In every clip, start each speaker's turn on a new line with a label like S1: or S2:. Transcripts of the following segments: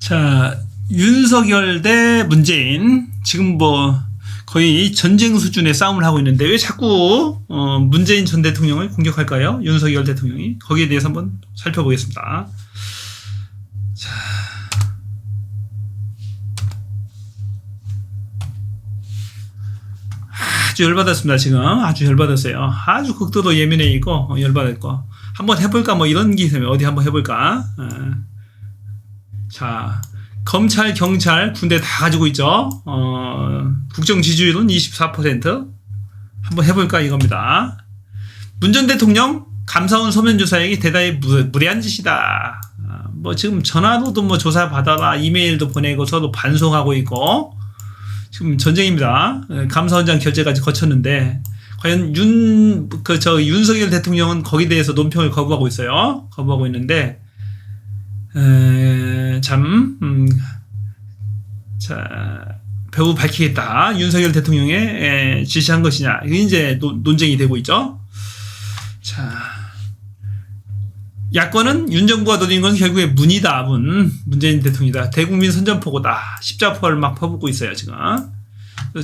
S1: 자, 윤석열 대 문재인. 지금 뭐 거의 전쟁 수준의 싸움을 하고 있는데 왜 자꾸 문재인 전 대통령을 공격할까요? 윤석열 대통령이. 거기에 대해서 한번 살펴보겠습니다. 자, 아주 열받았습니다. 지금 아주 열받았어요. 아주 극도로 예민해 있고 열받았고 한번 해볼까 뭐 이런 기세면 어디 한번 해볼까. 자, 검찰, 경찰, 군대 다 가지고 있죠. 국정 지지율은 24%. 한번 해볼까 이겁니다. 문 전 대통령 감사원 서면 조사액이 대단히 무례한 짓이다. 뭐 지금 전화로도 뭐 조사 받아라, 이메일도 보내고 서로 반송하고 있고 지금 전쟁입니다. 감사원장 결재까지 거쳤는데 과연 윤석열 대통령은 거기에 대해서 논평을 거부하고 있어요. 거부하고 있는데 배우 밝히겠다. 윤석열 대통령의 지시한 것이냐. 이게 이제 논쟁이 되고 있죠. 자, 야권은 윤 정부가 노린 건 결국에 문이다. 문재인 대통령이다. 대국민 선전포고다. 십자포를 막 퍼붓고 있어요, 지금.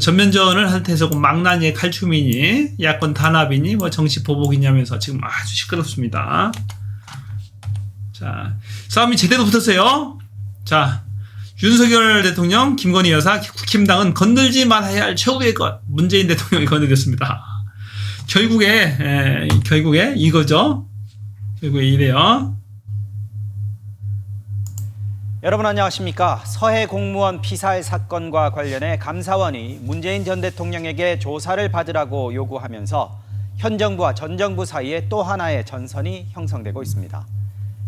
S1: 전면전을 할 때서 망나니의 칼춤이니, 야권 단합이니, 뭐 정치 보복이냐면서 지금 아주 시끄럽습니다. 자, 싸움이 제대로 붙었어요. 자, 윤석열 대통령, 김건희 여사, 국힘당은 건들지 말아야 할 최후의 것. 문재인 대통령이 건드렸습니다. 결국에 이거죠. 결국에 이래요.
S2: 여러분 안녕하십니까. 서해 공무원 피살 사건과 관련해 감사원이 문재인 전 대통령에게 조사를 받으라고 요구하면서 현 정부와 전 정부 사이에 또 하나의 전선이 형성되고 있습니다.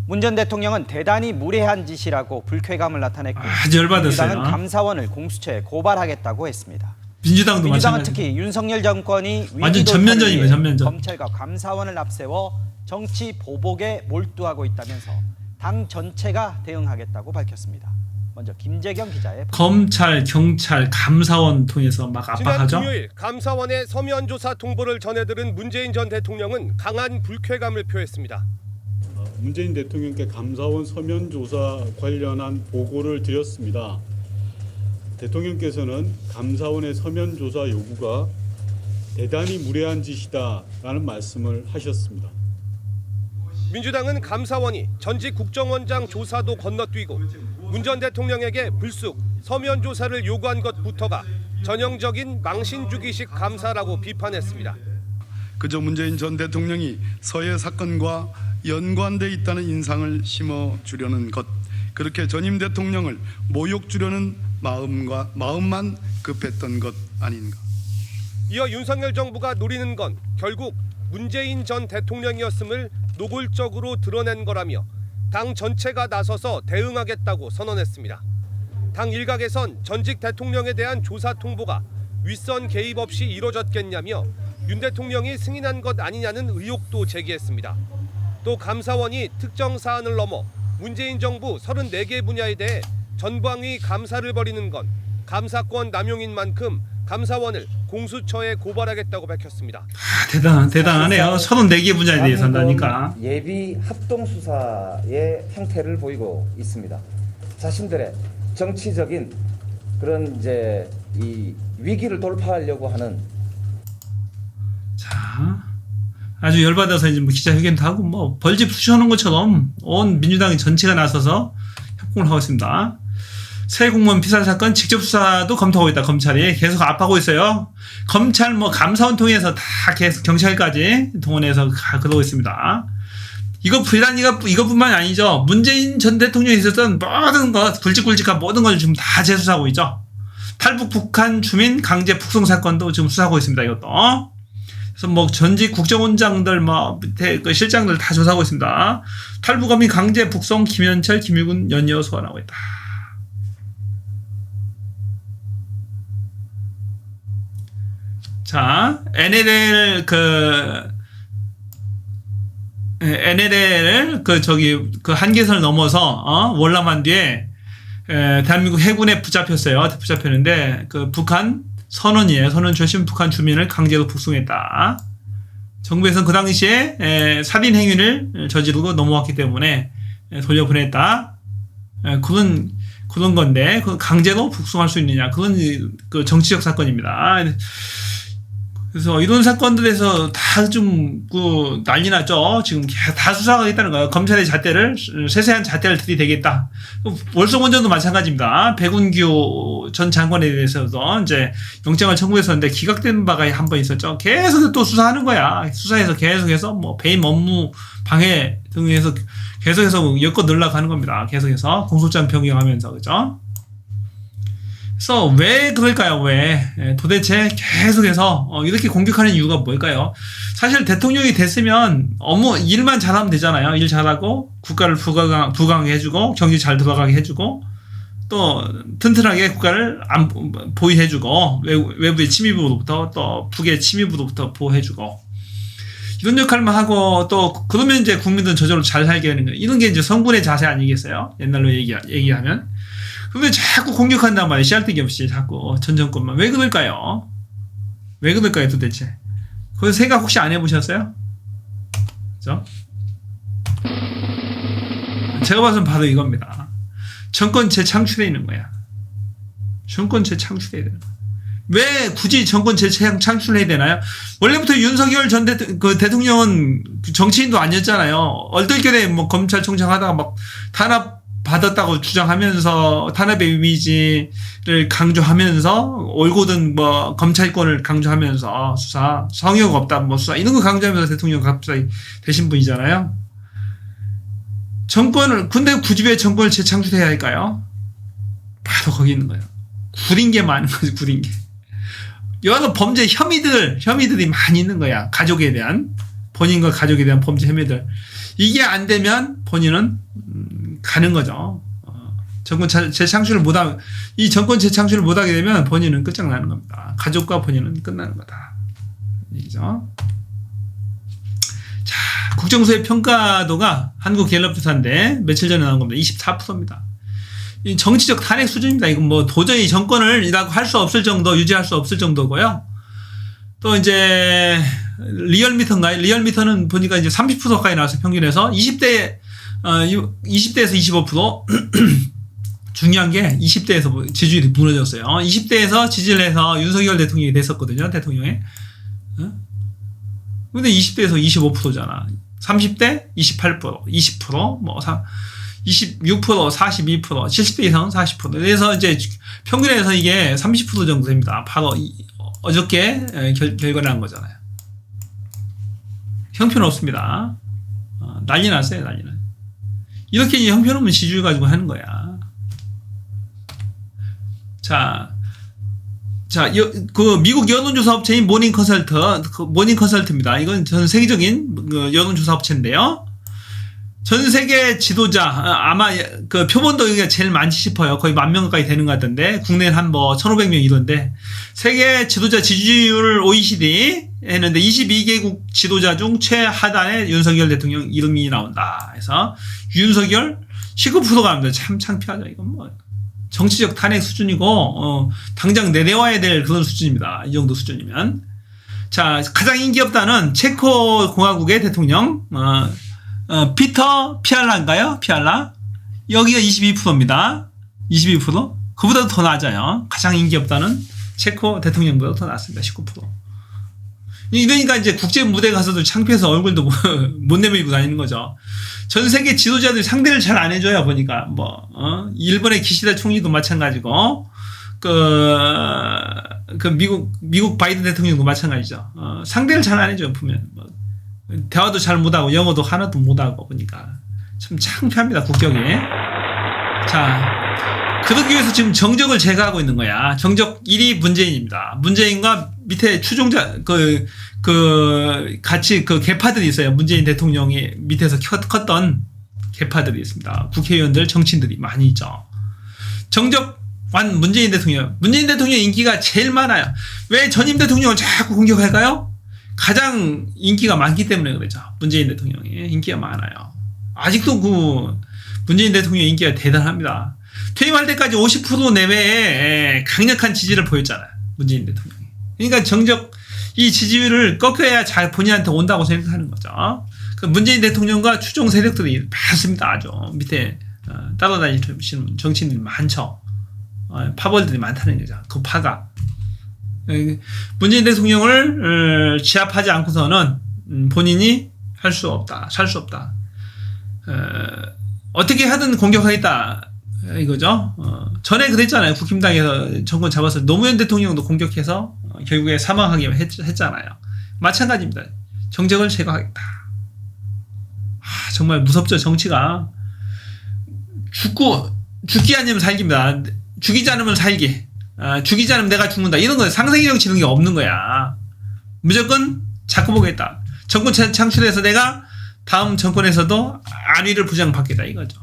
S2: 문 전 대통령은 대단히 무례한 짓이라고 불쾌감을 나타냈고
S1: 아주 열받았어요.
S2: 민주당은 감사원을 공수처에 고발하겠다고 했습니다.
S1: 민주당은
S2: 마찬가지. 특히 윤석열 정권이
S1: 완전 전면전이에요. 전면전.
S2: 검찰과 감사원을 앞세워 정치 보복에 몰두하고 있다면서 당 전체가 대응하겠다고 밝혔습니다. 먼저 김재경 기자의
S1: 검찰, 경찰, 감사원 통해서 막 압박하죠.
S3: 지난 금요일 감사원의 서면 조사 통보를 전해들은 문재인 전 대통령은 강한 불쾌감을 표했습니다.
S4: 문재인 대통령께 감사원 서면 조사 관련한 보고를 드렸습니다. 대통령께서는 감사원의 서면 조사 요구가 대단히 무례한 짓이다라는 말씀을 하셨습니다.
S3: 민주당은 감사원이 전직 국정원장 조사도 건너뛰고 문 전 대통령에게 불쑥 서면 조사를 요구한 것부터가 전형적인 망신주기식 감사라고 비판했습니다.
S5: 그저 문재인 전 대통령이 서해 사건과 연관돼 있다는 인상을 심어주려는 것, 그렇게 전임 대통령을 모욕 주려는 마음만 급했던 것 아닌가.
S3: 이어 윤석열 정부가 노리는 건 결국 문재인 전 대통령이었음을 노골적으로 드러낸 거라며 당 전체가 나서서 대응하겠다고 선언했습니다. 당 일각에선 전직 대통령에 대한 조사 통보가 윗선 개입 없이 이뤄졌겠냐며 윤 대통령이 승인한 것 아니냐는 의혹도 제기했습니다. 또 감사원이 특정 사안을 넘어 문재인 정부 34개 분야에 대해 전방위 감사를 벌이는 건 감사권 남용인 만큼 감사원을 공수처에 고발하겠다고 밝혔습니다.
S1: 대단하네요. 34개 분야에 대해서 한다니까.
S6: 예비 합동 수사의 행태를 보이고 있습니다. 자신들의 정치적인 그런 이제 이 위기를 돌파하려고 하는.
S1: 자, 아주 열받아서 이제 뭐 기자회견도 하고 뭐 벌집 쑤셔놓은 것처럼 온 민주당이 전체가 나서서 협공을 하고 있습니다. 새 공무원 피살 사건 직접 수사도 검토하고 있다. 검찰이 계속 압박하고 있어요. 검찰 뭐 감사원 통해서 다 계속 경찰까지 동원해서 그러고 있습니다. 이것뿐만이 아니죠. 문재인 전 대통령이 있었던 모든 것, 굵직굵직한 모든 걸 지금 다 재수사하고 있죠. 탈북 북한 주민 강제 북송 사건도 지금 수사하고 있습니다. 이것도. 그래서 뭐 전직 국정원장들 뭐 밑에 그 실장들 다 조사하고 있습니다. 탈북어민 강제 북송 김현철, 김유군 연이어 소환하고 있다. 자, NLL 그 한계선을 넘어서 월남한 뒤에 대한민국 해군에 붙잡혔어요. 붙잡혔는데 그 북한 선원이에요. 선원 출신 북한 주민을 강제로 북송했다. 정부에서는 그 당시에 살인 행위를 저지르고 넘어왔기 때문에 돌려보냈다. 그건 그런 건데 그 강제로 북송할 수 있느냐 그건 그 정치적 사건입니다. 그래서 이런 사건들에서 다 좀 그 난리 났죠. 지금 다 수사가 있다는 거예요. 검찰의 잣대를 세세한 잣대를 들이대겠다. 월성 원전도 마찬가지입니다. 백운규 전 장관에 대해서도 이제 영장을 청구했었는데 기각된 바가 한 번 있었죠. 계속 또 수사하는 거야. 수사해서 계속해서 뭐 배임 업무 방해 등에서 계속해서 엮어 넣으려고 하는 겁니다. 계속해서 공소장 변경하면서 그죠? 그래서 왜 그럴까요? 왜 도대체 계속해서 이렇게 공격하는 이유가 뭘까요? 사실 대통령이 됐으면 업무 일만 잘하면 되잖아요. 일 잘하고 국가를 부강하게 해주고 경제 잘 돌아가게 해주고 또 튼튼하게 국가를 보위해주고 외부의 침입으로부터 또 북의 침입으로부터 보호해주고 이런 역할만 하고 또 그러면 이제 국민들은 저절로 잘 살게 되는 거예요. 이런 게 이제 성군의 자세 아니겠어요? 옛날로 얘기하면. 근데 자꾸 공격한단 말이에요. 씨알데기 없이 자꾸 전 정권만. 왜 그럴까요? 왜 그럴까요 도대체? 그거 생각 혹시 안 해보셨어요? 그죠? 제가 봐서는 바로 이겁니다. 정권 재창출해 있는 거야. 정권 재창출해야 되는 거야. 왜 굳이 정권 재창출해야 되나요? 원래부터 윤석열 전 대통령은 정치인도 아니었잖아요. 얼떨결에 뭐 검찰총장 하다가 막 탄압 받았다고 주장하면서 탄압의 이미지를 강조하면서 올곧은 뭐 검찰권을 강조하면서 수사 성역 없다 뭐 수사 이런 거 강조하면서 대통령 갑자기 되신 분이잖아요. 정권을 근데 굳이 왜 정권을 재창출해야 할까요? 바로 거기 있는 거예요. 구린 게 많은 거지 구린 게. 여러 범죄 혐의들이 많이 있는 거야. 가족에 대한 본인과 가족에 대한 범죄 혐의들 이게 안 되면 본인은 가는 거죠. 정권 재창출을 못하면 이 정권 재창출을 못하게 되면 본인은 끝장나는 겁니다. 가족과 본인은 끝나는 거다. 얘기죠. 자, 국정수의 평가도가 한국갤럽조사인데 며칠 전에 나온 겁니다. 24%입니다. 이 정치적 탄핵 수준입니다. 이건 뭐 도저히 정권을이라고 할 수 없을 정도, 유지할 수 없을 정도고요. 또 이제 리얼미터인가요? 리얼미터는 보니까 이제 30% 가까이 나와서 평균에서 20대에서 25% 중요한 게 20대에서 지지율이 무너졌어요. 20대에서 지지를 해서 윤석열 대통령이 됐었거든요. 대통령에. 근데 20대에서 25%잖아. 30대 28%, 20%, 뭐 26%, 42%, 70대 이상은 40%. 그래서 이제 평균에서 이게 30% 정도 됩니다. 바로 어저께 결과를 한 거잖아요. 형편없습니다. 난리 났어요, 난리는. 이렇게 이제 형편없는 지지율 가지고 하는 거야. 자, 그 미국 여론조사 업체인 모닝 컨설트입니다. 이건 전 세계적인 여론조사 업체인데요. 전 세계 지도자, 아마 그 표본도 여기가 제일 많지 싶어요. 거의 10,000명 가까이 되는 것 같던데, 국내는 한 뭐 1,500명 이던데, 세계 지도자 지지율 OECD 했는데 22개국 지도자 중 최하단에 윤석열 대통령 이름이 나온다. 그래서 윤석열 19%가 합니다. 참 창피하죠. 이건 뭐 정치적 탄핵 수준이고, 당장 내려와야 될 그런 수준입니다. 이 정도 수준이면. 자, 가장 인기 없다는 체코 공화국의 대통령, 피터 피알라인가요? 피알라? 여기가 22%입니다. 22%? 그보다도 더 낮아요. 가장 인기 없다는 체코 대통령보다 더 낮습니다. 19%. 이러니까 이제 국제 무대 가서도 창피해서 얼굴도 못 내밀고 다니는 거죠. 전 세계 지도자들이 상대를 잘 안 해줘요. 보니까 일본의 기시다 총리도 마찬가지고 미국 바이든 대통령도 마찬가지죠. 상대를 잘 안 해줘요. 보면 대화도 잘 못하고 영어도 하나도 못하고 보니까 참 창피합니다. 국격이. 자, 그러기 위해서 지금 정적을 제거하고 있는 거야. 정적 1위 문재인입니다. 문재인과 밑에 추종자 같이 개파들이 있어요. 문재인 대통령이 밑에서 컸던 개파들이 있습니다. 국회의원들, 정치인들이 많이 있죠. 정적 완 문재인 대통령. 문재인 대통령 인기가 제일 많아요. 왜 전임 대통령을 자꾸 공격할까요? 가장 인기가 많기 때문에 그러죠. 문재인 대통령이 인기가 많아요. 아직도 문재인 대통령 인기가 대단합니다. 퇴임할 때까지 50% 내외의 강력한 지지를 보였잖아요. 문재인 대통령이. 그러니까 정적 이 지지율을 꺾여야 잘 본인한테 온다고 생각하는 거죠. 그 문재인 대통령과 추종 세력들이 많습니다. 아주 밑에 따라다니시는 정치인들이 많죠. 파벌들이 많다는 거죠. 그 파가. 문재인 대통령을 제압하지 않고서는 본인이 할 수 없다, 살 수 없다. 어떻게 하든 공격하겠다 이거죠. 전에 그랬잖아요. 국힘당에서 정권 잡아서 노무현 대통령도 공격해서 결국에 사망하게 했잖아요. 마찬가지입니다. 정적을 제거하겠다. 정말 무섭죠. 정치가 죽기 아니면 살기입니다. 죽이지 않으면 살기. 죽이지 않으면 내가 죽는다. 이런 거 상생의 정치 이런 게 없는 거야. 무조건 잡고 보겠다. 정권 창출해서 내가 다음 정권에서도 안위를 보장받겠다 이거죠.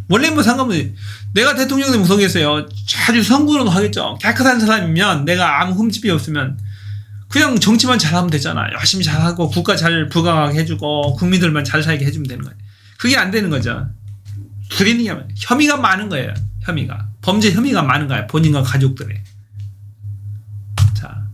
S1: 원래 뭐 상관없이 내가 대통령 되면 무서겠어요. 아주 성구로 하겠죠. 깨끗한 사람이면 내가 아무 흠집이 없으면 그냥 정치만 잘하면 되잖아. 열심히 잘하고 국가 잘 부강하게 해주고 국민들만 잘 살게 해주면 되는 거예요. 그게 안 되는 거죠. 부리는 게 혐의가 많은 거예요. 혐의가. 범죄 혐의가 많은 거예요. 본인과 가족들의. 자,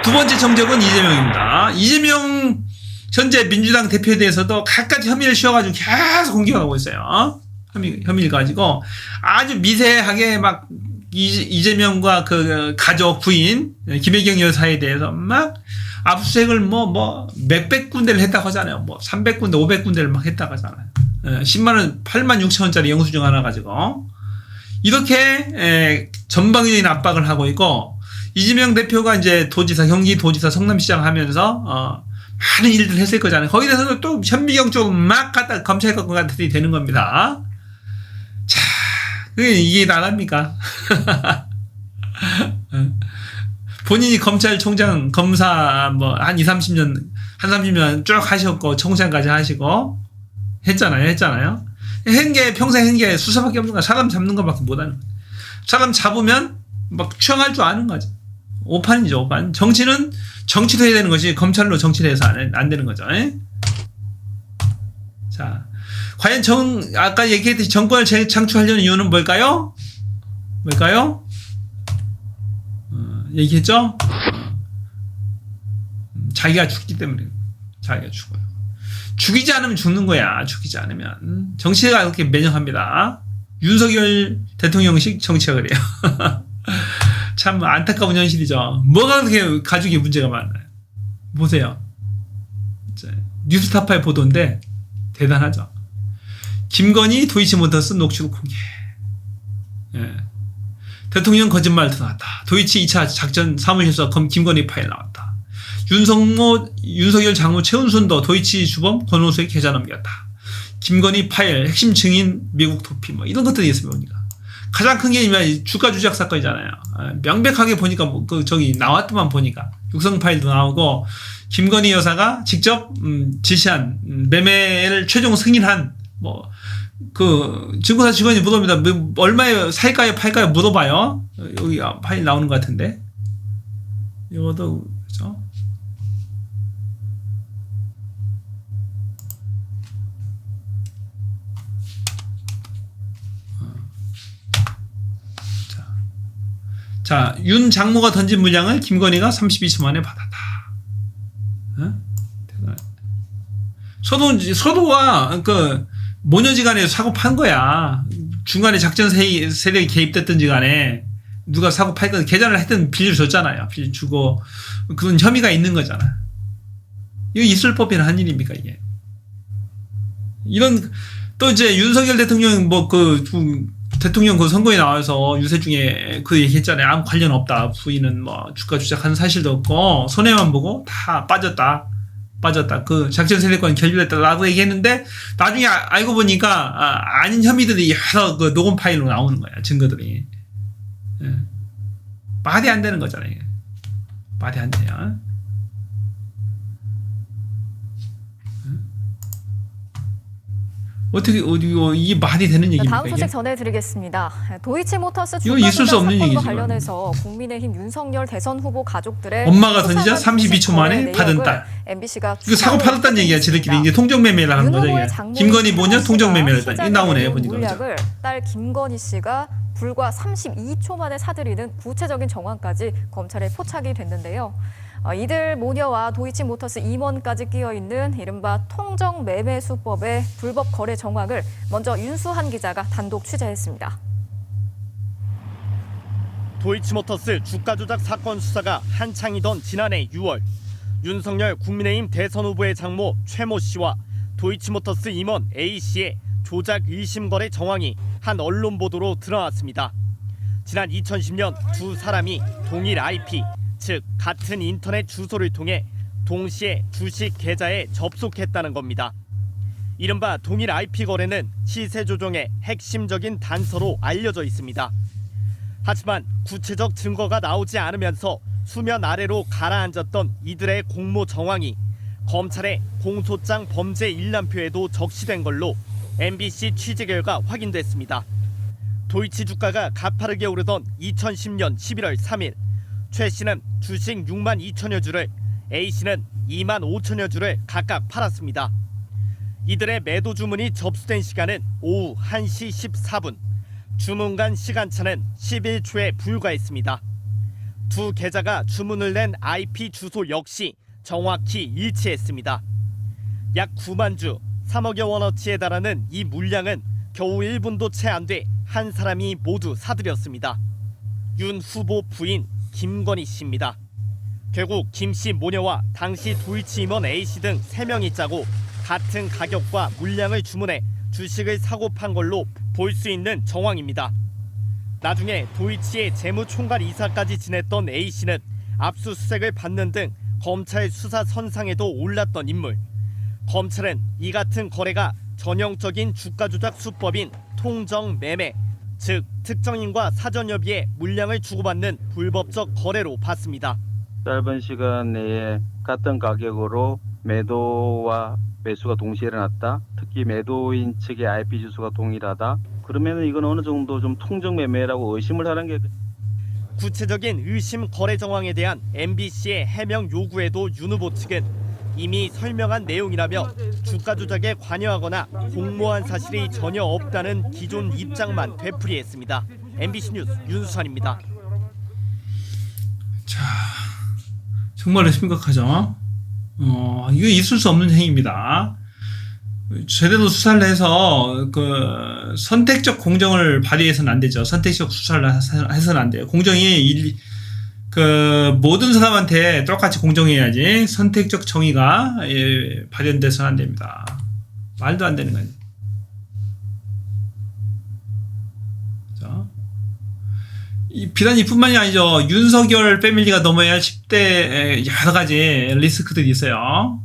S1: 두 번째 정적은 이재명입니다. 이재명 현재 민주당 대표에 대해서도 갖가지 혐의를 씌워가지고 계속 공격하고 있어요. 혐의를 가지고 아주 미세하게 막 이재명과 그 가족 부인 김혜경 여사에 대해서 막 압수수색을 뭐 몇백 군데를 했다고 하잖아요. 뭐 300군데 500군데를 막 했다고 하잖아요. 10만원 8만 6천원짜리 영수증 하나 가지고 이렇게 전방위적인 압박을 하고 있고, 이재명 대표가 이제 도지사, 경기도지사, 성남시장 하면서 많은 일들을 했을 거잖아요. 거기에 대해서도 또 현미경 쪽 막 갖다 검찰 갖고 같은 되는 겁니다. 자, 이게 나랍니까? 본인이 검찰총장, 검사 뭐 한 30년 쭉 하셨고 총장까지 하시고 했잖아요. 한 게 평생 한 게 수사밖에 없는 거야. 사람 잡는 것밖에 못 하는 거야. 사람 잡으면 막 추앙할 줄 아는 거지. 오판이죠, 오판. 정치는 정치로 해야 되는 것이 검찰로 정치를 해서 안 되는 거죠. 자, 과연 아까 얘기했듯이 정권을 창출하려는 이유는 뭘까요? 얘기했죠? 자기가 죽기 때문에. 자기가 죽어요. 죽이지 않으면 죽는 거야. 죽이지 않으면. 정치가 그렇게 매정합니다. 윤석열 대통령식 정치가 그래요. 참 안타까운 현실이죠. 뭐가 그렇게 가족이 문제가 많나요? 보세요. 뉴스타파의 보도인데 대단하죠. 김건희 도이치모터스 녹취록 공개. 대통령 거짓말 드러났다. 도이치 2차 작전 사무실에서 김건희 파일 나왔다. 윤석열 장모 최은순도 도이치 주범 권오수의 계좌 넘겼다. 김건희 파일 핵심 증인 미국 도피 뭐 이런 것들이 있으면 보니까 가장 큰 게 주가 조작 사건이잖아요. 명백하게 보니까 저기 나왔더만 보니까 육성 파일도 나오고 김건희 여사가 직접 지시한 매매를 최종 승인한 뭐 그 증권사 직원이 물어봅니다. 얼마에 살까요 팔까요 물어봐요. 여기 파일 나오는 것 같은데 이것도 그렇죠. 자, 윤 장모가 던진 물량을 김건희가 32초 만에 받았다. 서도가 그 모녀지간에 사고 판 거야. 중간에 작전 세력이 개입됐든지 간에 누가 사고 팔건 계좌를 하여튼 빌려줬잖아요. 빌려주고 그런 혐의가 있는 거잖아. 이거 있을 법이나 한 일입니까 이게? 이런 또 이제 윤석열 대통령 대통령 그 선거에 나와서 유세 중에 그 얘기했잖아요. 아무 관련 없다. 부인은 뭐 주가 조작하는 사실도 없고 손해만 보고 다 빠졌다. 그 작전 세력권 결렬했다라고 얘기했는데 나중에 알고 보니까 아닌 혐의들이 여러 그 녹음 파일로 나오는 거야. 증거들이. 말이 안 되는 거잖아요. 말이 안 돼요. 어떻게 이게 말이 되는 얘기입니까?
S7: 다음 소식 전해드리겠습니다. 도이치모터스
S1: 이거 있을 수 없는
S7: 사건과
S1: 얘기지만.
S7: 관련해서 국민의힘 윤석열 대선 후보 가족들의
S1: 엄마가 던지자 32초 만에 받은 딸.
S7: MBC가
S1: 이거 사고 팔았다는 얘기야. 지들끼리 이제 통정매매를 하는 거죠. 이게. 김건희 뭐냐? 통정매매를 했다. 이 나오네 보니까.
S7: 물약을 딸 김건희 씨가 불과 32초 만에 사들이는 구체적인 정황까지 검찰에 포착이 됐는데요. 이들 모녀와 도이치모터스 임원까지 끼어 있는 이른바 통정 매매 수법의 불법 거래 정황을 먼저 윤수한 기자가 단독 취재했습니다.
S8: 도이치모터스 주가 조작 사건 수사가 한창이던 지난해 6월 윤석열 국민의힘 대선 후보의 장모 최모 씨와 도이치모터스 임원 A 씨의 조작 의심 거래 정황이 한 언론 보도로 드러났습니다. 지난 2010년 두 사람이 동일 IP, 즉 같은 인터넷 주소를 통해 동시에 주식 계좌에 접속했다는 겁니다. 이른바 동일 IP 거래는 시세 조정의 핵심적인 단서로 알려져 있습니다. 하지만 구체적 증거가 나오지 않으면서 수면 아래로 가라앉았던 이들의 공모 정황이 검찰의 공소장 범죄 일람표에도 적시된 걸로 MBC 취재 결과 확인됐습니다. 도이치 주가가 가파르게 오르던 2010년 11월 3일 최 씨는 주식 6만 2천여 주를, A 씨는 2만 5천여 주를 각각 팔았습니다. 이들의 매도 주문이 접수된 시간은 오후 1시 14분. 주문 간 시간차는 11초에 불과했습니다. 두 계좌가 주문을 낸 IP 주소 역시 정확히 일치했습니다. 약 9만 주, 3억여 원어치에 달하는 이 물량은 겨우 1분도 채 안 돼 한 사람이 모두 사들였습니다. 윤 후보 부인 김건희 씨입니다. 결국 김 씨 모녀와 당시 도이치 임원 A 씨 등 3명이 짜고 같은 가격과 물량을 주문해 주식을 사고 판 걸로 볼 수 있는 정황입니다. 나중에 도이치의 재무총괄 이사까지 지냈던 A 씨는 압수수색을 받는 등 검찰 수사 선상에도 올랐던 인물. 검찰은 이 같은 거래가 전형적인 주가 조작 수법인 통정 매매, 즉 특정인과 사전 협의에 물량을 주고받는 불법적 거래로 봤습니다.
S9: 짧은 시간 내에 같은 가격으로 매도와 매수가 동시에 일어났다. 특히 매도인 측의 IP 주소가 동일하다. 그러면 이건 어느 정도 좀 통정 매매라고 의심을 하는 게.
S8: 구체적인 의심 거래 정황에 대한 MBC의 해명 요구에도 윤 후보 측은 이미 설명한 내용이라며 주가 조작에 관여하거나 공모한 사실이 전혀 없다는 기존 입장만 되풀이했습니다. MBC 뉴스 윤수환입니다.
S1: 자, 정말로 심각하죠. 이거 있을 수 없는 행위입니다. 제대로 수사를 해서 그 선택적 공정을 발휘해서는 안 되죠. 선택적 수사를 해서는 안 돼요. 공정이 그 모든 사람한테 똑같이 공정해야지 선택적 정의가 발현돼서는 안 됩니다. 말도 안 되는 거죠. 비단 이뿐만이 아니죠. 윤석열 패밀리가 넘어야 할 10대 여러 가지 리스크들이 있어요.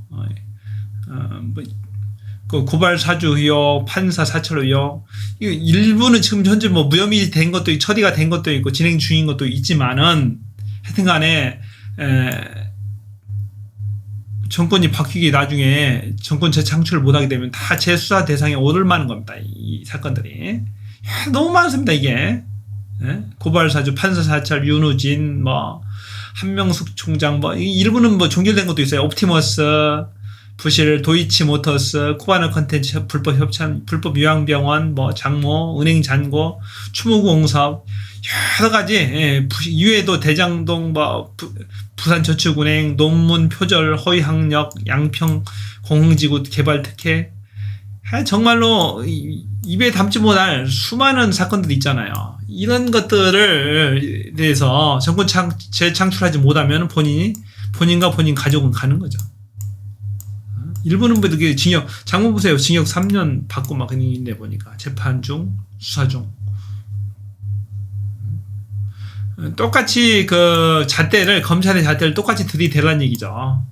S1: 그 고발 사주 의혹, 판사 사찰 의혹, 이거 일부는 지금 현재 뭐 무혐의 된 것도 처리가 된 것도 있고 진행 중인 것도 있지만은 하여튼간에 정권이 바뀌기 나중에 정권 재창출을 못하게 되면 다 재수사 대상에 오를 만한 겁니다. 이 사건들이 너무 많습니다. 이게 고발 사주, 판사 사찰, 윤우진, 뭐 한명숙 총장, 뭐 일부는 뭐 종결된 것도 있어요. 옵티머스, 부실, 도이치모터스, 코바나 컨텐츠, 불법 협찬, 불법 요양병원, 뭐 장모, 은행 잔고, 추모공사업, 여러 가지, 이외에도 대장동, 뭐 부산저축은행, 논문 표절, 허위학력, 양평 공흥지구 개발 특혜, 정말로 입에 담지 못할 수많은 사건들이 있잖아요. 이런 것들을 대해서 정권 재창출하지 못하면 본인과 본인 가족은 가는 거죠. 일부는 뭐 이렇게 장모 보세요. 징역 3년 받고 막 있는데 보니까 재판 중, 수사 중. 똑같이 그 검찰의 잣대를 똑같이 들이대라는 얘기죠.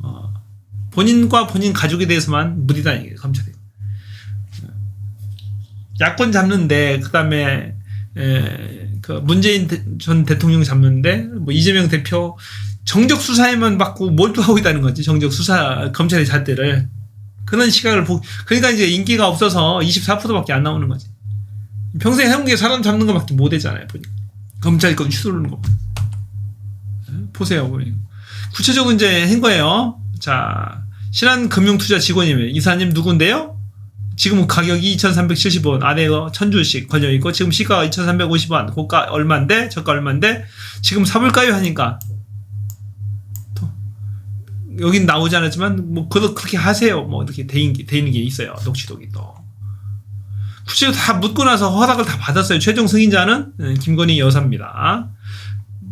S1: 본인과 본인 가족에 대해서만 무리다는 얘기예요, 검찰이. 야권 잡는데, 그 다음에, 그 문재인 전 대통령 잡는데, 뭐 이재명 대표 정적 수사에만 받고 몰두하고 있다는 거지. 정적 수사, 검찰의 잣대를. 그런 시각을 그러니까 이제 인기가 없어서 24%밖에 안 나오는 거지. 평소에 해온 게 사람 잡는 거밖에 못 하잖아요, 보니까. 검찰이 건 휘두르는 거. 보세요, 보니까. 구체적으로 이제 한 거예요. 자, 신한금융투자 직원이면 이사님 누군데요? 지금 가격이 2,370원, 안에 1,000주씩 걸려있고, 지금 시가가 2,350원, 고가 얼만데, 저가 얼만데, 지금 사볼까요? 하니까, 여긴 나오지 않았지만 뭐 그렇게 하세요. 뭐 이렇게 돼 있는 게 있어요. 녹취록이 또. 구체적으로 다 묻고 나서 허락을 다 받았어요. 최종 승인자는 김건희 여사입니다.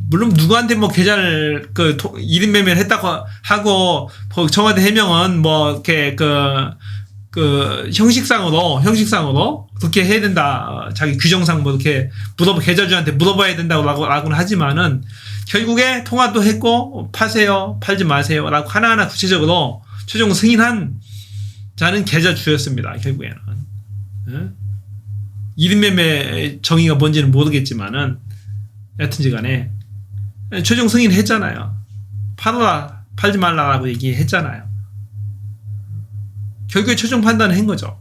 S1: 물론 누구한테 뭐 계좌를 이름 매매를 했다고 하고 청와대 해명은 뭐 이렇게 형식상으로 그렇게 해야 된다. 자기 규정상 뭐 이렇게 계좌주한테 물어봐야 된다고는 하지만은 결국에 통화도 했고 파세요, 팔지 마세요라고 하나하나 구체적으로 최종 승인한 자는 계좌주였습니다. 결국에는. 이름 매매 정의가 뭔지는 모르겠지만은 여튼지간에 최종 승인했잖아요. 팔아라, 팔지 말라라고 얘기했잖아요. 결국에 최종 판단을 한 거죠.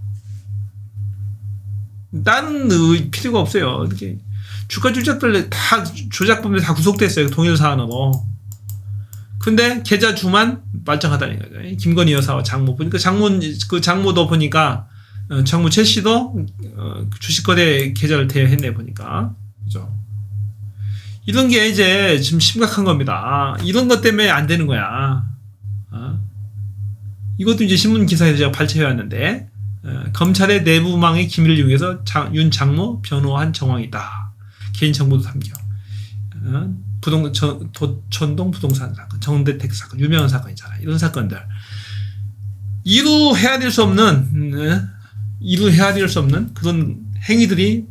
S1: 다른 필요가 없어요. 이렇게 주가 조작들 다 조작범들 다 구속됐어요. 동일 사안으로. 근데 계좌주만 말짱하다는 거죠. 김건희 여사와 장모 보니까 장모도 보니까 장모 최 씨도 주식거래 계좌를 대여했네 보니까. 그죠? 이런 게 이제 지금 심각한 겁니다. 이런 것 때문에 안 되는 거야. 이것도 이제 신문 기사에서 제가 발췌해 왔는데, 검찰의 내부망의 기밀을 이용해서 윤 장모 변호한 정황이다. 개인정보도 담겨. 도천동 부동산 사건, 정대택 사건, 유명한 사건이잖아. 이런 사건들. 이루 헤아릴 수 없는 그런 행위들이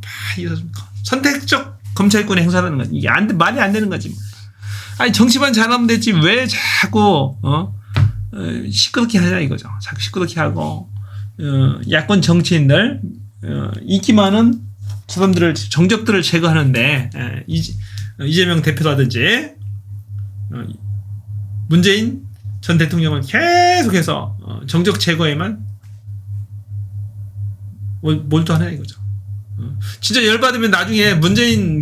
S1: 선택적 검찰권의 행사라는 거지. 이게 말이 안 되는 거지. 아니, 정치만 잘하면 됐지. 왜 자꾸, 시끄럽게 하냐 이거죠. 자꾸 시끄럽게 하고, 야권 정치인들, 인기 많은 사람들을, 정적들을 제거하는데, 이재명 대표라든지, 문재인 전 대통령은 계속해서 정적 제거에만 몰두하냐 이거죠. 진짜 열받으면 나중에 문재인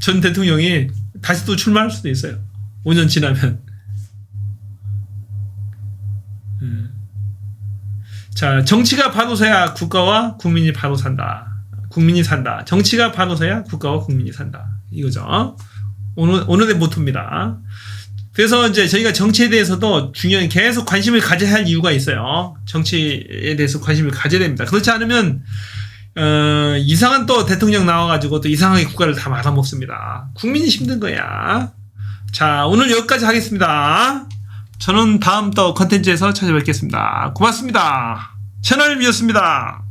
S1: 전 대통령이 다시 또 출마할 수도 있어요. 5년 지나면. 자, 정치가 바로서야 국가와 국민이 바로 산다. 국민이 산다. 정치가 바로서야 국가와 국민이 산다. 이거죠. 오늘의 모토입니다. 그래서 이제 저희가 정치에 대해서도 중요한 계속 관심을 가져야 할 이유가 있어요. 정치에 대해서 관심을 가져야 됩니다. 그렇지 않으면 이상한 또 대통령 나와가지고 또 이상하게 국가를 다 말아먹습니다. 국민이 힘든 거야. 자, 오늘 여기까지 하겠습니다. 저는 다음 또 컨텐츠에서 찾아뵙겠습니다. 고맙습니다. 채널 미였습니다.